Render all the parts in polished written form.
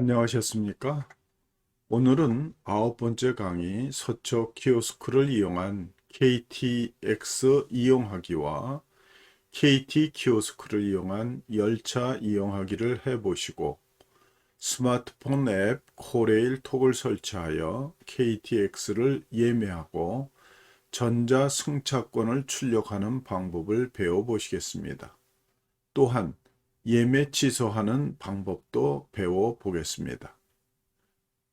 안녕하셨습니까? 오늘은 9번째 강의 서초 키오스크를 이용한 KTX 이용하기와 KT 키오스크를 이용한 열차 이용하기를 해보시고 스마트폰 앱 코레일 톡을 설치하여 KTX를 예매하고 전자 승차권을 출력하는 방법을 배워보시겠습니다. 또한 예매 취소하는 방법도 배워보겠습니다.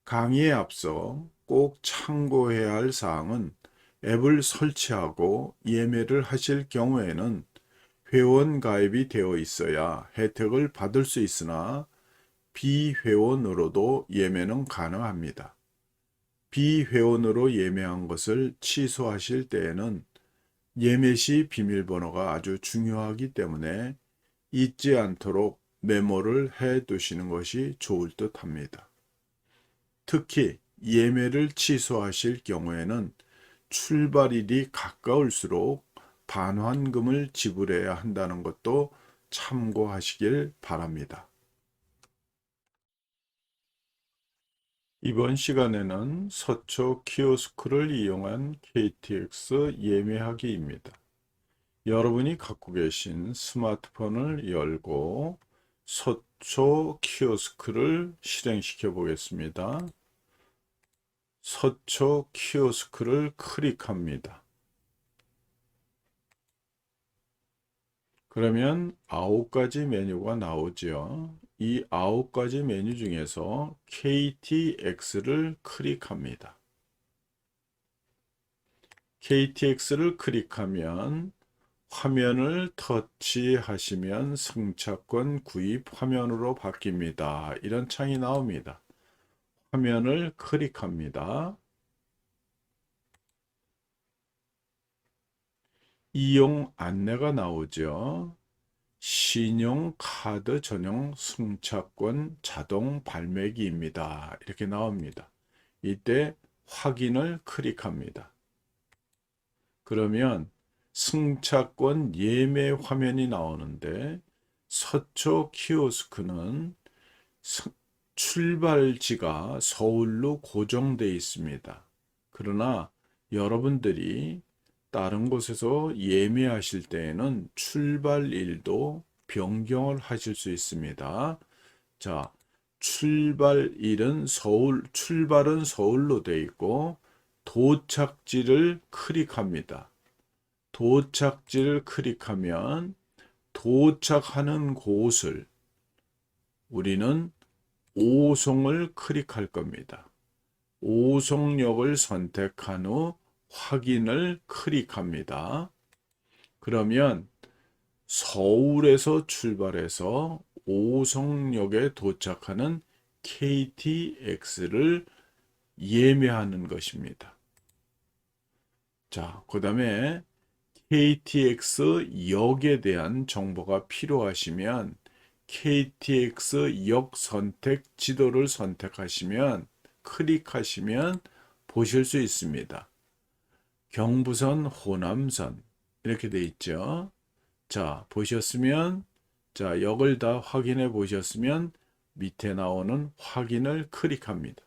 강의에 앞서 꼭 참고해야 할 사항은 앱을 설치하고 예매를 하실 경우에는 회원 가입이 되어 있어야 혜택을 받을 수 있으나 비회원으로도 예매는 가능합니다. 비회원으로 예매한 것을 취소하실 때에는 예매 시 비밀번호가 아주 중요하기 때문에 잊지 않도록 메모를 해 두시는 것이 좋을 듯 합니다. 특히 예매를 취소하실 경우에는 출발일이 가까울수록 반환금을 지불해야 한다는 것도 참고하시길 바랍니다. 이번 시간에는 서초 키오스크를 이용한 KTX 예매하기입니다. 여러분이 갖고 계신 스마트폰을 열고 서초 키오스크를 실행시켜 보겠습니다. 서초 키오스크를 클릭합니다. 그러면 9가지 메뉴가 나오죠. 이 9가지 메뉴 중에서 KTX를 클릭합니다. KTX를 클릭하면 화면을 터치하시면 승차권 구입 화면으로 바뀝니다. 이런 창이 나옵니다. 화면을 클릭합니다. 이용 안내가 나오죠. 신용카드 전용 승차권 자동 발매기입니다. 이렇게 나옵니다. 이때 확인을 클릭합니다. 그러면 승차권 예매 화면이 나오는데 서초 키오스크는 출발지가 서울로 고정되어 있습니다. 그러나 여러분들이 다른 곳에서 예매하실 때에는 출발일도 변경을 하실 수 있습니다. 자, 출발은 서울로 되어 있고 도착지를 클릭합니다. 도착지를 클릭하면 도착하는 곳을 우리는 오송을 클릭할 겁니다. 오송역을 선택한 후 확인을 클릭합니다. 그러면 서울에서 출발해서 오송역에 도착하는 KTX를 예매하는 것입니다. 자, 그 다음에 KTX 역에 대한 정보가 필요하시면 KTX 역 선택 지도를 선택하시면 클릭하시면 보실 수 있습니다. 경부선, 호남선 이렇게 돼 있죠. 자, 보셨으면 자, 역을 다 확인해 보셨으면 밑에 나오는 확인을 클릭합니다.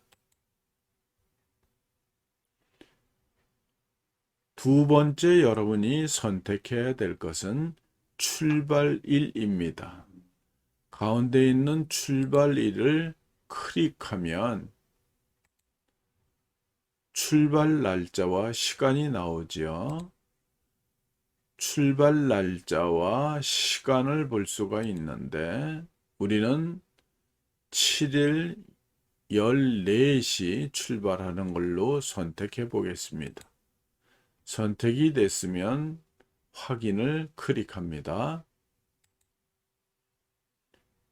두 번째 여러분이 선택해야 될 것은 출발일입니다. 가운데 있는 출발일을 클릭하면 출발 날짜와 시간이 나오지요. 출발 날짜와 시간을 볼 수가 있는데 우리는 7일 14시 출발하는 걸로 선택해 보겠습니다. 선택이 됐으면 확인을 클릭합니다.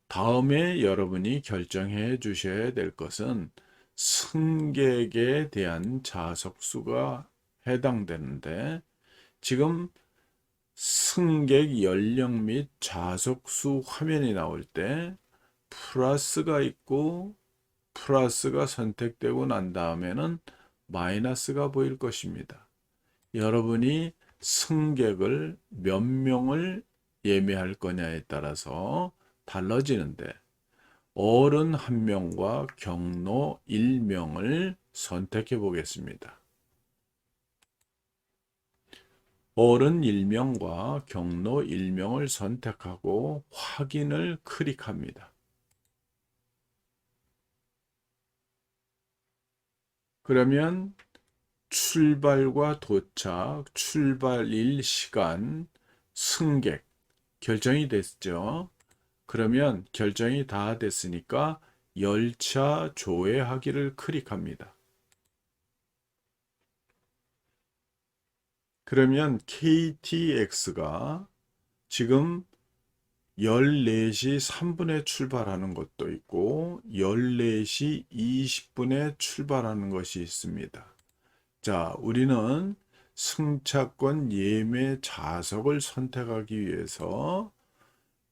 다음에 여러분이 결정해 주셔야 될 것은 승객에 대한 좌석수가 해당되는데 지금 승객 연령 및 좌석수 화면이 나올 때 플러스가 있고 플러스가 선택되고 난 다음에는 마이너스가 보일 것입니다. 여러분이 승객을 몇 명을 예매할 거냐에 따라서 달라지는데 어른 1명과 경로 1명을 선택해 보겠습니다. 어른 1명과 경로 1명을 선택하고 확인을 클릭합니다. 그러면 출발과 도착, 출발일 시간, 승객 결정이 됐죠. 그러면 결정이 다 됐으니까 열차 조회하기를 클릭합니다. 그러면 KTX가 지금 14시 3분에 출발하는 것도 있고 14시 20분에 출발하는 것이 있습니다. 자, 우리는 승차권 예매 좌석을 선택하기 위해서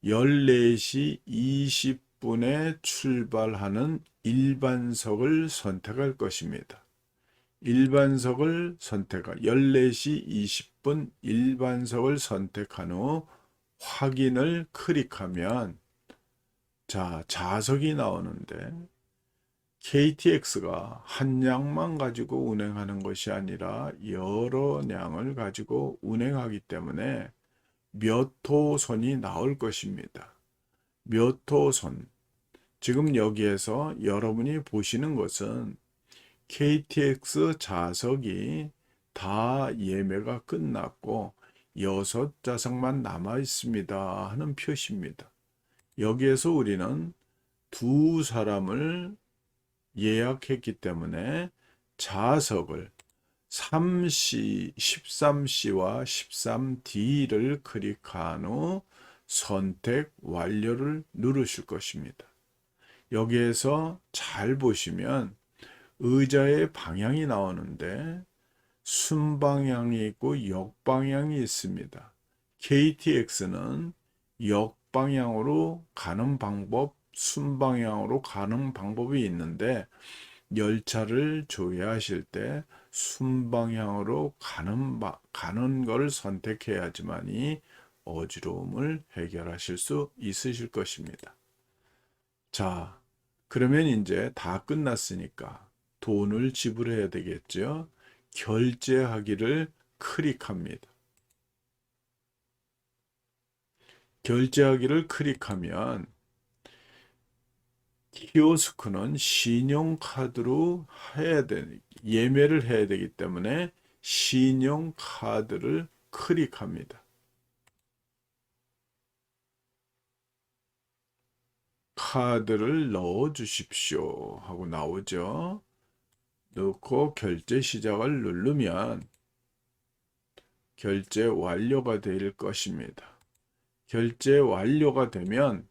14시 20분에 출발하는 일반석을 선택할 것입니다. 일반석을 선택한 14시 20분 일반석을 선택한 후 확인을 클릭하면 자, 좌석이 나오는데 KTX가 한 량만 가지고 운행하는 것이 아니라 여러 량을 가지고 운행하기 때문에 몇 호선이 나올 것입니다. 몇 호선. 지금 여기에서 여러분이 보시는 것은 KTX 좌석이 다 예매가 끝났고 6좌석만 남아 있습니다 하는 표시입니다. 여기에서 우리는 두 사람을 예약했기 때문에 좌석을 3시, 13C와 13D를 클릭한 후 선택 완료를 누르실 것입니다. 여기에서 잘 보시면 의자의 방향이 나오는데 순방향이 있고 역방향이 있습니다. KTX는 역방향으로 가는 방법, 순방향으로 가는 방법이 있는데 열차를 조회하실 때 순방향으로 가는 것을 선택해야지만이 어지러움을 해결하실 수 있으실 것입니다. 자, 그러면 이제 다 끝났으니까 돈을 지불해야 되겠죠. 결제하기를 클릭합니다. 결제하기를 클릭하면 키오스크는 신용카드로 예매를 해야 되기 때문에 신용카드를 클릭합니다. 카드를 넣어 주십시오 하고 나오죠. 넣고 결제 시작을 누르면 결제 완료가 될 것입니다. 결제 완료가 되면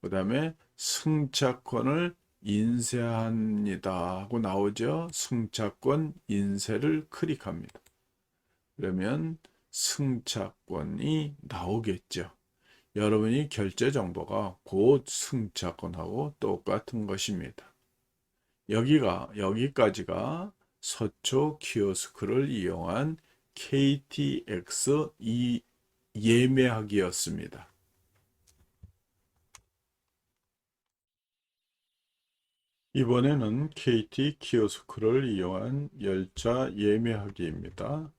그 다음에 승차권을 인쇄합니다 하고 나오죠. 승차권 인쇄를 클릭합니다. 그러면 승차권이 나오겠죠. 여러분이 결제 정보가 곧 승차권하고 똑같은 것입니다. 여기까지가 서초 키오스크를 이용한 KTX 예매하기였습니다. 이번에는 KT 키오스크를 이용한 열차 예매하기입니다.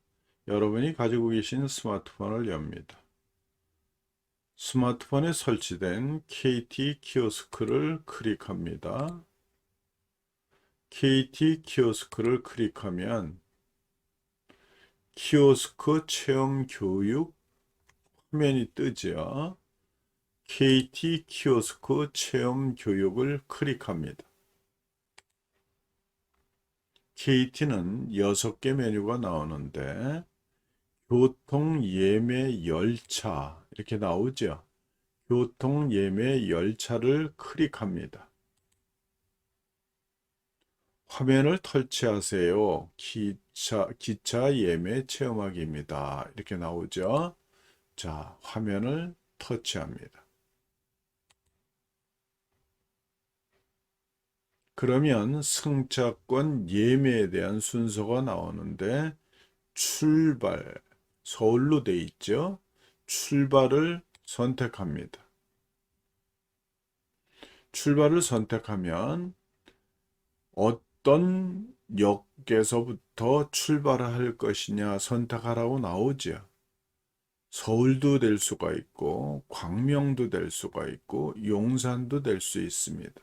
여러분이 가지고 계신 스마트폰을 엽니다. 스마트폰에 설치된 KT 키오스크를 클릭합니다. KT 키오스크를 클릭하면 키오스크 체험 교육 화면이 뜨죠. KT 키오스크 체험 교육을 클릭합니다. KT는 6개 메뉴가 나오는데 교통 예매 열차 이렇게 나오죠. 교통 예매 열차를 클릭합니다. 화면을 터치하세요. 기차 예매 체험하기입니다. 이렇게 나오죠. 자, 화면을 터치합니다. 그러면 승차권 예매에 대한 순서가 나오는데 출발, 서울로 돼 있죠. 출발을 선택합니다. 출발을 선택하면 어떤 역에서부터 출발할 것이냐 선택하라고 나오죠. 서울도 될 수가 있고 광명도 될 수가 있고 용산도 될 수 있습니다.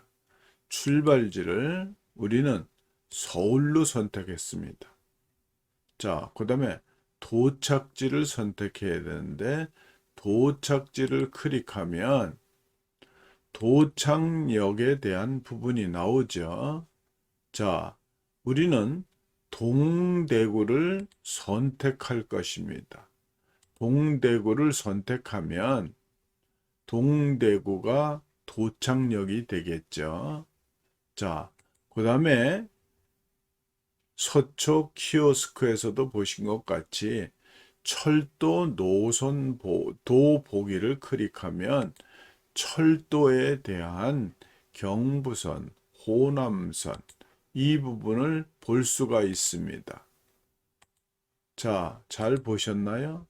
출발지를 우리는 서울로 선택했습니다. 자, 그 다음에 도착지를 선택해야 되는데 도착지를 클릭하면 도착역에 대한 부분이 나오죠. 자, 우리는 동대구를 선택할 것입니다. 동대구를 선택하면 동대구가 도착역이 되겠죠. 자, 그 다음에 서초 키오스크에서도 보신 것 같이 철도 노선 도 보기를 클릭하면 철도에 대한 경부선, 호남선 이 부분을 볼 수가 있습니다. 자, 잘 보셨나요?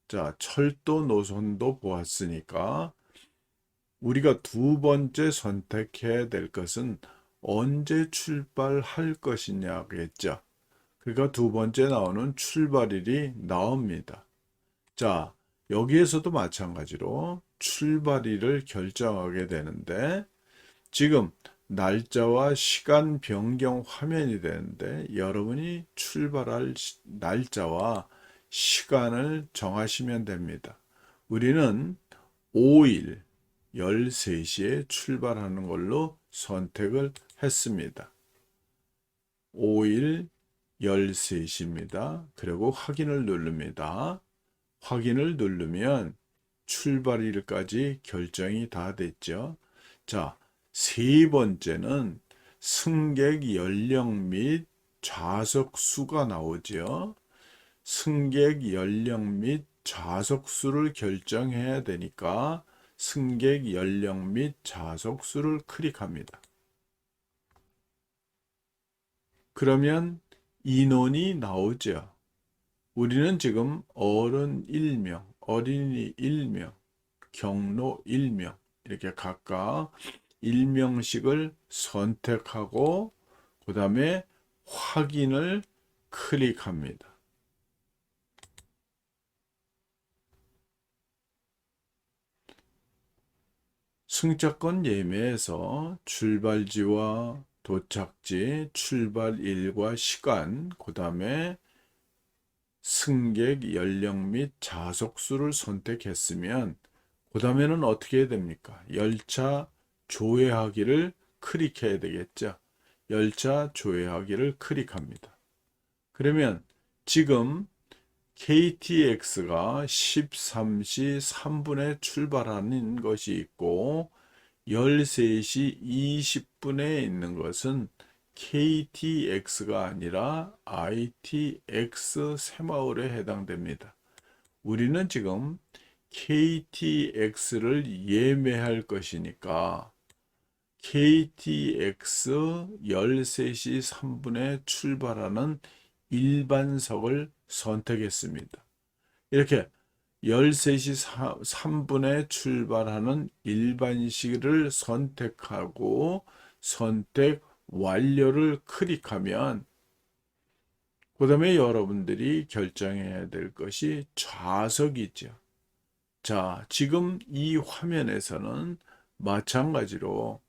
자, 철도 노선도 보았으니까 우리가 두 번째 선택해야 될 것은 언제 출발할 것이냐겠죠. 그러니까 두 번째 나오는 출발일이 나옵니다. 자, 여기에서도 마찬가지로 출발일을 결정하게 되는데 지금 날짜와 시간 변경 화면이 되는데 여러분이 출발할 날짜와 시간을 정하시면 됩니다. 우리는 5일 13시에 출발하는 걸로 선택을 했습니다. 5일 13시입니다. 그리고 확인을 누릅니다. 확인을 누르면 출발일까지 결정이 다 됐죠. 자, 세 번째는 승객 연령 및 좌석 수가 나오죠. 승객 연령 및 좌석 수를 결정해야 되니까 승객 연령 및 좌석 수를 클릭합니다. 그러면 인원이 나오죠. 우리는 지금 어른 1명, 어린이 1명, 경로 1명 이렇게 각각 1명씩을 선택하고 그 다음에 확인을 클릭합니다. 승차권 예매에서 출발지와 도착지, 출발일과 시간, 그 다음에 승객 연령 및 좌석수를 선택했으면 그 다음에는 어떻게 해야 됩니까? 열차 조회하기를 클릭해야 되겠죠. 열차 조회하기를 클릭합니다. 그러면 지금 KTX가 13시 3분에 출발하는 것이 있고 13시 20분에 있는 것은 KTX가 아니라 ITX 새마을에 해당됩니다. 우리는 지금 KTX를 예매할 것이니까 KTX 13시 3분에 출발하는 일반석을 선택했습니다. 이렇게 13시 3분에 출발하는 일반식을 선택하고 선택 완료를 클릭하면 그 다음에 여러분들이 결정해야 될 것이 좌석이죠. 자, 지금 이 화면에서는 마찬가지로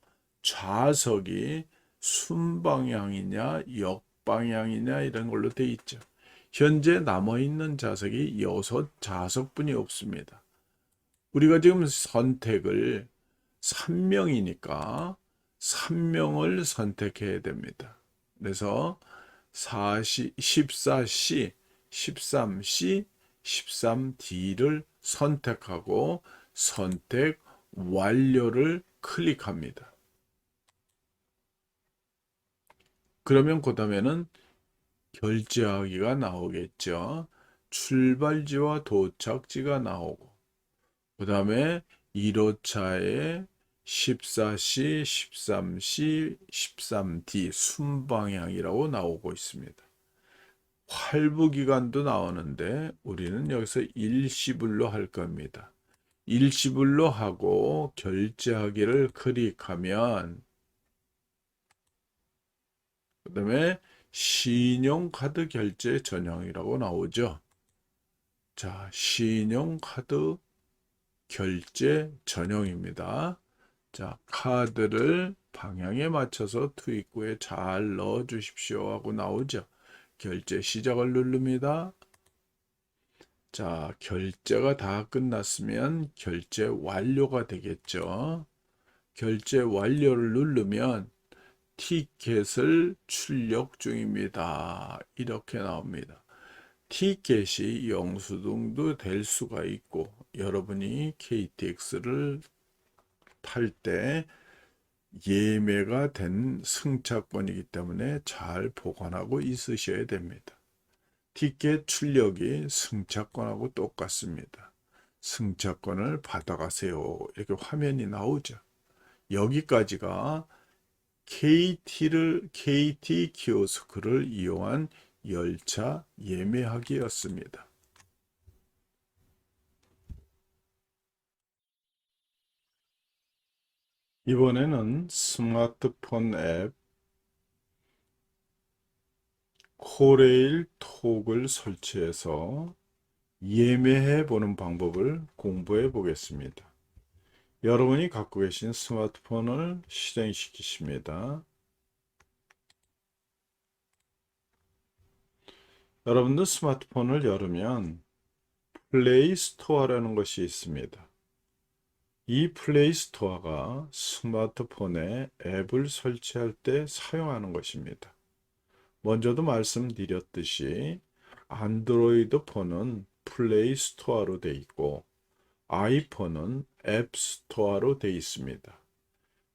좌석이 순방향이냐 역방향이냐 이런 걸로 되어 있죠. 현재 남아있는 좌석이 6좌석뿐이 없습니다. 우리가 지금 선택을 3명이니까 3명을 선택해야 됩니다. 그래서 14C, 13C, 13D를 선택하고 선택 완료를 클릭합니다. 그러면 그 다음에는 결제하기가 나오겠죠. 출발지와 도착지가 나오고 그 다음에 1호차에 14C, 13C, 13D 순방향이라고 나오고 있습니다. 활부기간도 나오는데 우리는 여기서 일시불로 할 겁니다. 일시불로 하고 결제하기를 클릭하면 그 다음에 신용카드 결제 전형이라고 나오죠. 자, 신용카드 결제 전형입니다. 자, 카드를 방향에 맞춰서 투입구에 잘 넣어 주십시오 하고 나오죠. 결제 시작을 누릅니다. 자, 결제가 다 끝났으면 결제 완료가 되겠죠. 결제 완료를 누르면 티켓을 출력 중입니다. 이렇게 나옵니다. 티켓이 영수증도 될 수가 있고 여러분이 KTX를 탈 때 예매가 된 승차권이기 때문에 잘 보관하고 있으셔야 됩니다. 티켓 출력이 승차권하고 똑같습니다. 승차권을 받아가세요. 이렇게 화면이 나오죠. 여기까지가 KT 키오스크를 이용한 열차 예매하기였습니다. 이번에는 스마트폰 앱 코레일 톡을 설치해서 예매해 보는 방법을 공부해 보겠습니다. 여러분이 갖고 계신 스마트폰을 실행시키십니다. 여러분들 스마트폰을 열으면 플레이 스토어라는 것이 있습니다. 이 플레이 스토어가 스마트폰에 앱을 설치할 때 사용하는 것입니다. 먼저도 말씀드렸듯이 안드로이드 폰은 플레이 스토어로 되어 있고 아이폰은 앱 스토어로 되어 있습니다.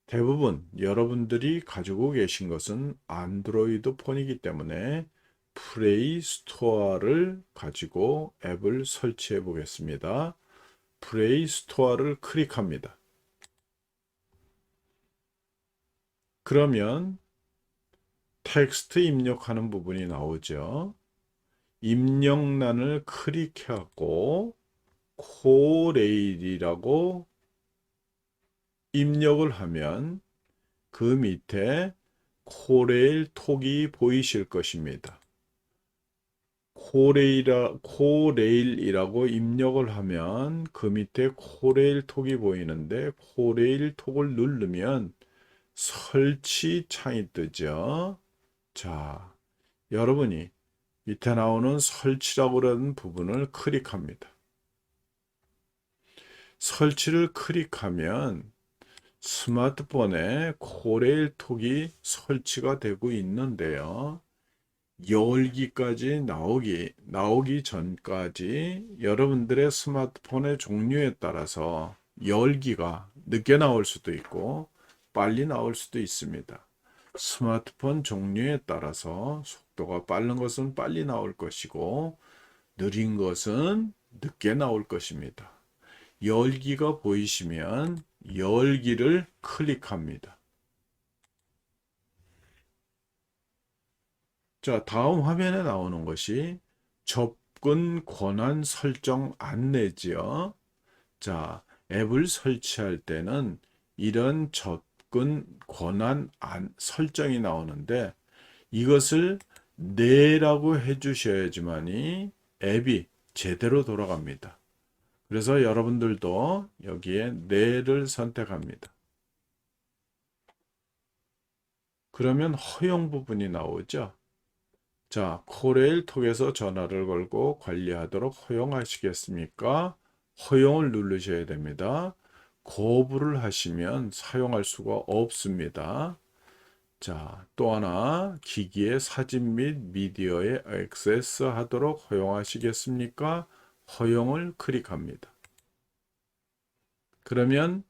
대부분 여러분들이 가지고 계신 것은 안드로이드 폰이기 때문에 플레이 스토어를 가지고 앱을 설치해 보겠습니다. 플레이 스토어를 클릭합니다. 그러면 텍스트 입력하는 부분이 나오죠. 입력란을 클릭해갖고 코레일이라고 입력을 하면 그 밑에 코레일 톡이 보이실 것입니다. 코레일이라고 입력을 하면 그 밑에 코레일 톡이 보이는데 코레일 톡을 누르면 설치 창이 뜨죠. 자, 여러분이 밑에 나오는 설치라고 하는 부분을 클릭합니다. 설치를 클릭하면 스마트폰에 코레일 톡이 설치가 되고 있는데요. 열기까지 나오기 전까지 여러분들의 스마트폰의 종류에 따라서 열기가 늦게 나올 수도 있고 빨리 나올 수도 있습니다. 스마트폰 종류에 따라서 속도가 빠른 것은 빨리 나올 것이고 느린 것은 늦게 나올 것입니다. 열기가 보이시면 열기를 클릭합니다. 자, 다음 화면에 나오는 것이 접근 권한 설정 안내지요. 자, 앱을 설치할 때는 이런 접근 권한 설정이 나오는데 이것을 네라고 해주셔야지만이 앱이 제대로 돌아갑니다. 그래서 여러분들도 여기에 네를 선택합니다. 그러면 허용 부분이 나오죠. 자, 코레일 톡에서 전화를 걸고 관리하도록 허용하시겠습니까? 허용을 누르셔야 됩니다. 거부를 하시면 사용할 수가 없습니다. 자, 또 하나 기기의 사진 및 미디어에 액세스 하도록 허용하시겠습니까? 허용을 클릭합니다. 그러면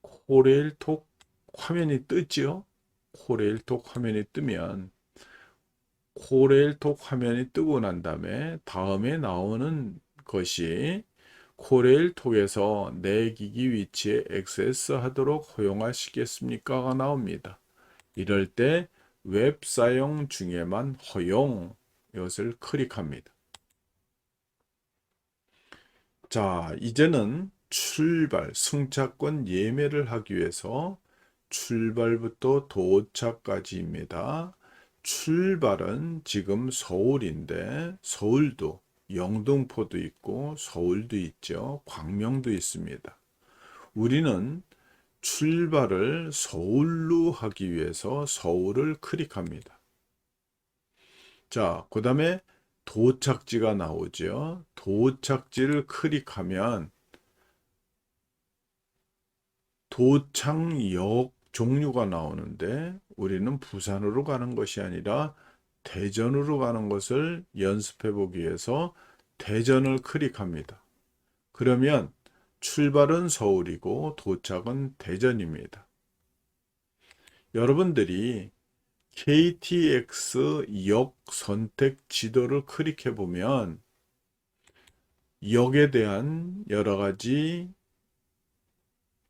코레일톡 화면이 뜨죠? 코레일톡 화면이 뜨면 코레일톡 화면이 뜨고 난 다음에 나오는 것이 코레일톡에서 내 기기 위치에 액세스 하도록 허용하시겠습니까가 나옵니다. 이럴 때 웹 사용 중에만 허용 이것을 클릭합니다. 자, 이제는 출발, 승차권 예매를 하기 위해서 출발부터 도착까지입니다. 출발은 지금 서울인데 서울도 영등포도 있고 서울도 있죠. 광명도 있습니다. 우리는 출발을 서울로 하기 위해서 서울을 클릭합니다. 자, 그 다음에 도착지가 나오죠. 도착지를 클릭하면 도착역 종류가 나오는데 우리는 부산으로 가는 것이 아니라 대전으로 가는 것을 연습해 보기 위해서 대전을 클릭합니다. 그러면 출발은 서울이고 도착은 대전입니다. 여러분들이 KTX 역 선택 지도를 클릭해 보면 역에 대한 여러 가지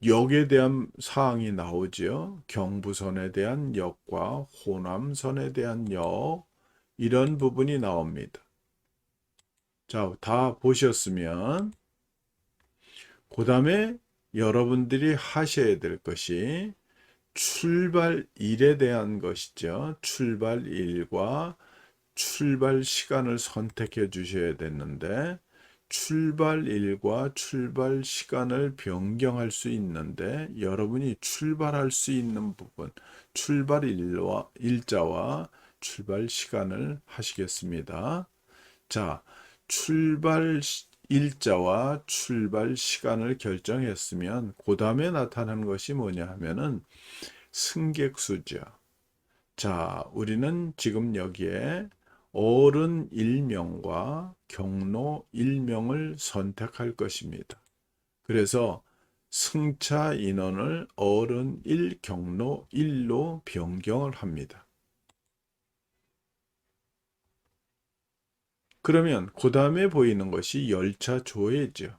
역에 대한 사항이 나오지요. 경부선에 대한 역과 호남선에 대한 역, 이런 부분이 나옵니다. 자, 다 보셨으면 그 다음에 여러분들이 하셔야 될 것이 출발일에 대한 것이죠. 출발일과 출발 시간을 선택해 주셔야 되는데 출발일과 출발 시간을 변경할 수 있는데 여러분이 출발할 수 있는 부분, 일자와 출발 시간을 하시겠습니다. 자, 출발 일자와 출발 시간을 결정했으면 그 다음에 나타나는 것이 뭐냐 하면은 승객 수죠. 자, 우리는 지금 여기에 어른 1명과 경로 1명을 선택할 것입니다. 그래서 승차 인원을 어른 1, 경로 1로 변경을 합니다. 그러면 그 다음에 보이는 것이 열차 조회죠.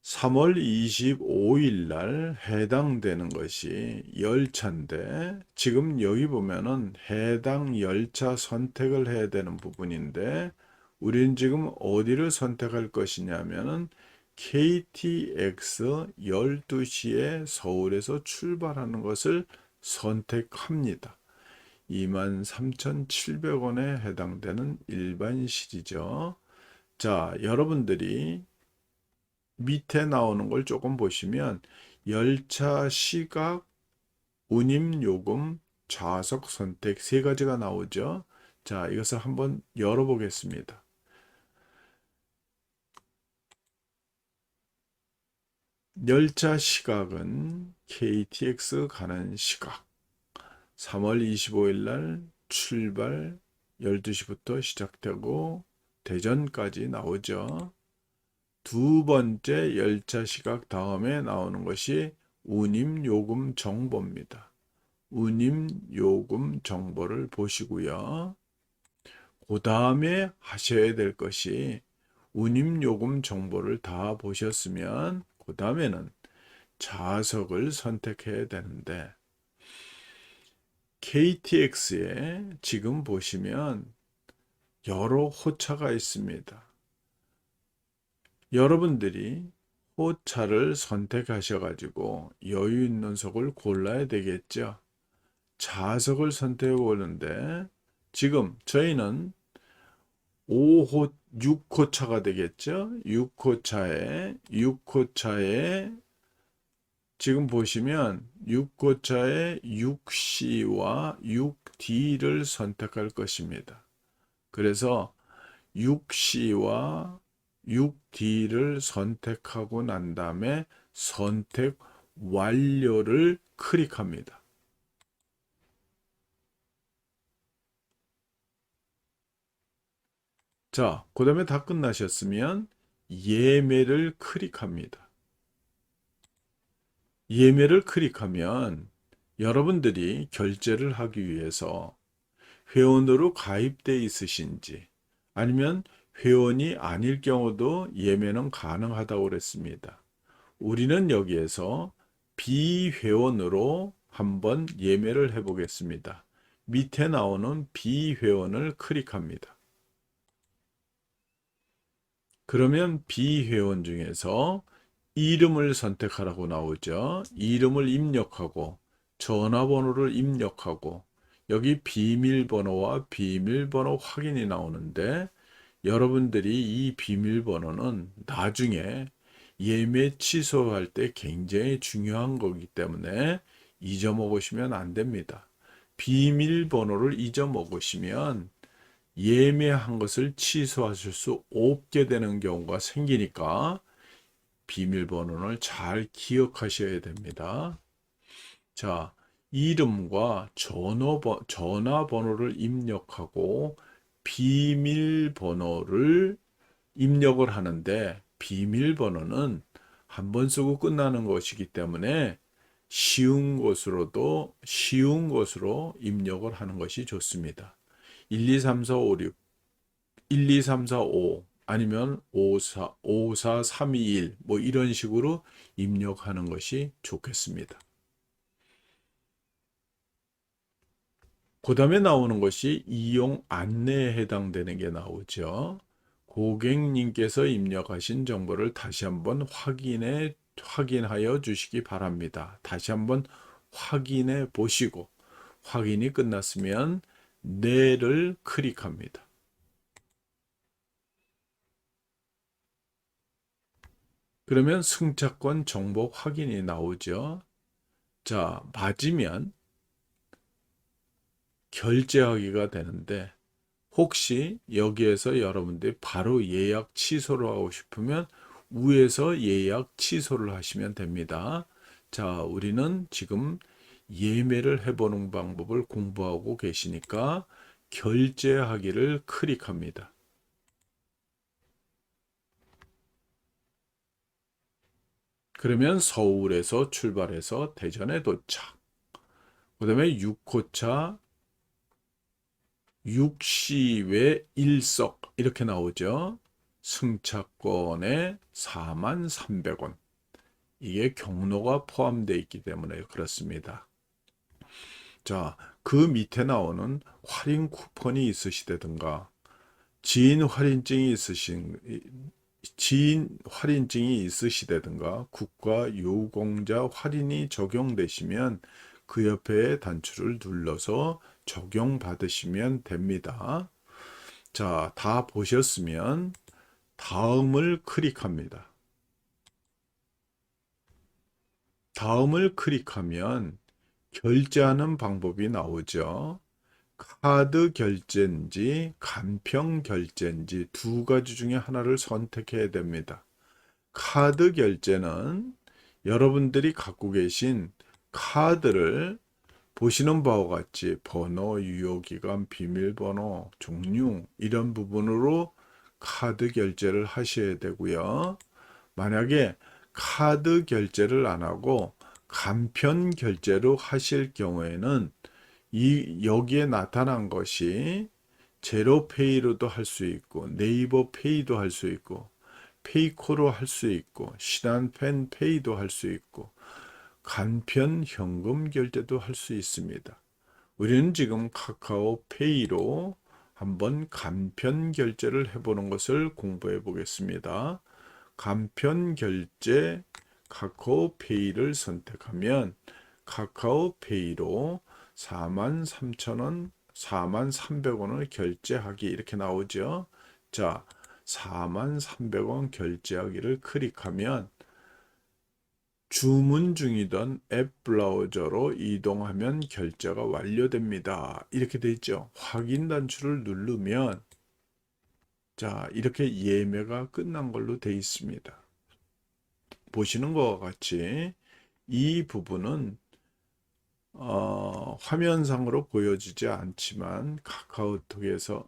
3월 25일 날 해당되는 것이 열차인데 지금 여기 보면은 해당 열차 선택을 해야 되는 부분인데 우리는 지금 어디를 선택할 것이냐면은 KTX 12시에 서울에서 출발하는 것을 선택합니다. 23,700원에 해당되는 일반실이죠. 자, 여러분들이 밑에 나오는 걸 조금 보시면 열차 시각, 운임 요금, 좌석 선택 세 가지가 나오죠. 자, 이것을 한번 열어보겠습니다. 열차 시각은 KTX 가는 시각 3월 25일 날 출발 12시부터 시작되고 대전까지 나오죠. 두 번째 열차 시각 다음에 나오는 것이 운임요금 정보입니다. 운임요금 정보를 보시고요. 그 다음에 하셔야 될 것이 운임요금 정보를 다 보셨으면 그 다음에는 좌석을 선택해야 되는데 KTX에 지금 보시면 여러 호차가 있습니다. 여러분들이 호차를 선택하셔가지고 여유 있는 석을 골라야 되겠죠. 좌석을 선택해 보는데 지금 저희는 5호, 6호차가 되겠죠. 6호차에 지금 보시면 6호차에 6C와 6D를 선택할 것입니다. 그래서 6C와 6D를 선택하고 난 다음에 선택 완료를 클릭합니다. 자, 그 다음에 다 끝나셨으면 예매를 클릭합니다. 예매를 클릭하면 여러분들이 결제를 하기 위해서 회원으로 가입되어 있으신지 아니면 회원이 아닐 경우도 예매는 가능하다고 그랬습니다. 우리는 여기에서 비회원으로 한번 예매를 해보겠습니다. 밑에 나오는 비회원을 클릭합니다. 그러면 비회원 중에서 이름을 선택하라고 나오죠. 이름을 입력하고 전화번호를 입력하고 여기 비밀번호와 비밀번호 확인이 나오는데 여러분들이 이 비밀번호는 나중에 예매 취소할 때 굉장히 중요한 거기 때문에 잊어먹으시면 안 됩니다. 비밀번호를 잊어먹으시면 예매한 것을 취소하실 수 없게 되는 경우가 생기니까 비밀번호를 잘 기억하셔야 됩니다. 자, 이름과 전화번호를 입력하고 비밀번호를 입력을 하는데 비밀번호는 한 번 쓰고 끝나는 것이기 때문에 쉬운 것으로 입력을 하는 것이 좋습니다. 1, 2, 3, 4, 5, 6, 1, 2, 3, 4, 5 아니면 5, 4, 5, 4, 3, 2, 1 뭐 이런 식으로 입력하는 것이 좋겠습니다. 그 다음에 나오는 것이 이용 안내에 해당되는 게 나오죠. 고객님께서 입력하신 정보를 다시 한번 확인하여 주시기 바랍니다. 다시 한번 확인해 보시고 확인이 끝났으면 네를 클릭합니다. 그러면 승차권 정보 확인이 나오죠. 자, 맞으면 결제하기가 되는데 혹시 여기에서 여러분들이 바로 예약 취소를 하고 싶으면 위에서 예약 취소를 하시면 됩니다. 자, 우리는 지금 예매를 해보는 방법을 공부하고 계시니까 결제하기를 클릭합니다. 그러면 서울에서 출발해서 대전에 도착. 그 다음에 6호차 6시외 1석 이렇게 나오죠. 승차권에 43,300원. 이게 경로가 포함되어 있기 때문에 그렇습니다. 자, 그 밑에 나오는 할인 쿠폰이 있으시다든가 지인 할인증이 있으시다든가 국가 유공자 할인이 적용되시면 그 옆에 단추를 눌러서 적용받으시면 됩니다. 자, 다 보셨으면 다음을 클릭합니다. 다음을 클릭하면 결제하는 방법이 나오죠. 카드 결제인지 간편 결제인지 두 가지 중에 하나를 선택해야 됩니다. 카드 결제는 여러분들이 갖고 계신 카드를 보시는 바와 같이 번호, 유효기간, 비밀번호, 종류 이런 부분으로 카드 결제를 하셔야 되고요. 만약에 카드 결제를 안 하고 간편 결제로 하실 경우에는 여기에 나타난 것이 제로페이로도 할 수 있고 네이버 페이도 할 수 있고 페이코로 할 수 있고 신한펜 페이도 할 수 있고 간편 현금 결제도 할 수 있습니다. 우리는 지금 카카오페이로 한번 간편 결제를 해보는 것을 공부해 보겠습니다. 간편 결제 카카오페이를 선택하면 카카오페이로 43,000원, 43,300원을 결제하기 이렇게 나오죠. 자, 43,300원 결제하기를 클릭하면 주문 중이던 앱 브라우저로 이동하면 결제가 완료됩니다. 이렇게 돼 있죠. 확인 단추를 누르면 자, 이렇게 예매가 끝난 걸로 돼 있습니다. 보시는 것과 같이 이 부분은 화면상으로 보여지지 않지만 카카오톡에서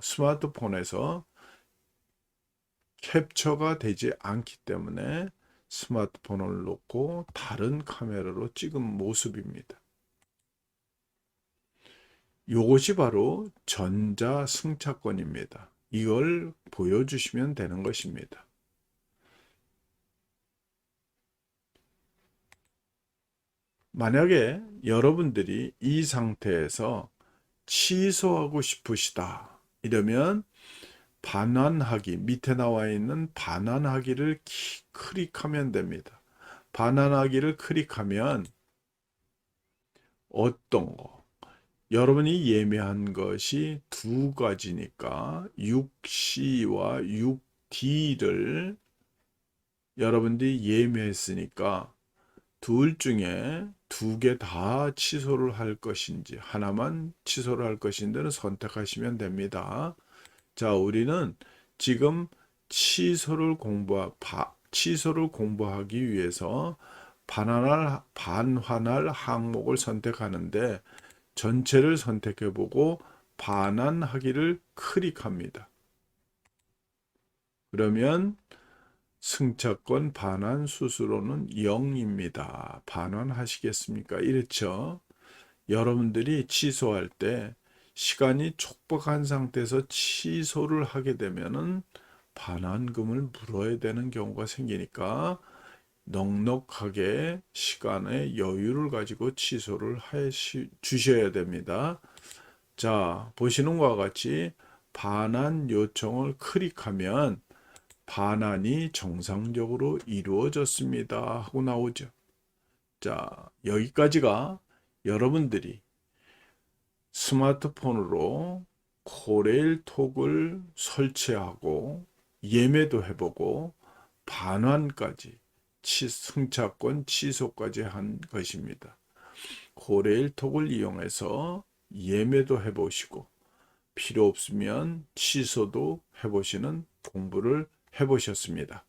스마트폰에서 캡처가 되지 않기 때문에 스마트폰을 놓고 다른 카메라로 찍은 모습입니다. 이것이 바로 전자승차권입니다. 이걸 보여주시면 되는 것입니다. 만약에 여러분들이 이 상태에서 취소하고 싶으시다 이러면 반환하기, 밑에 나와 있는 반환하기를 클릭하면 됩니다. 반환하기를 클릭하면 어떤 거? 여러분이 예매한 것이 두 가지니까 6C와 6D를 여러분들이 예매했으니까 둘 중에 두 개 다 취소를 할 것인지 하나만 취소를 할 것인지는 선택하시면 됩니다. 자, 우리는 지금 취소를 공부하기 위해서 반환할 항목을 선택하는데 전체를 선택해 보고 반환하기를 클릭합니다. 그러면 승차권 반환 수수료는 0입니다. 반환하시겠습니까? 이렇죠. 여러분들이 취소할 때 시간이 촉박한 상태에서 취소를 하게 되면은 반환금을 물어야 되는 경우가 생기니까 넉넉하게 시간의 여유를 가지고 취소를 주셔야 됩니다. 자, 보시는 것과 같이 반환 요청을 클릭하면 반환이 정상적으로 이루어졌습니다 하고 나오죠. 자, 여기까지가 여러분들이 스마트폰으로 코레일톡을 설치하고 예매도 해보고 반환까지 승차권 취소까지 한 것입니다. 코레일톡을 이용해서 예매도 해보시고 필요 없으면 취소도 해보시는 공부를 해보셨습니다.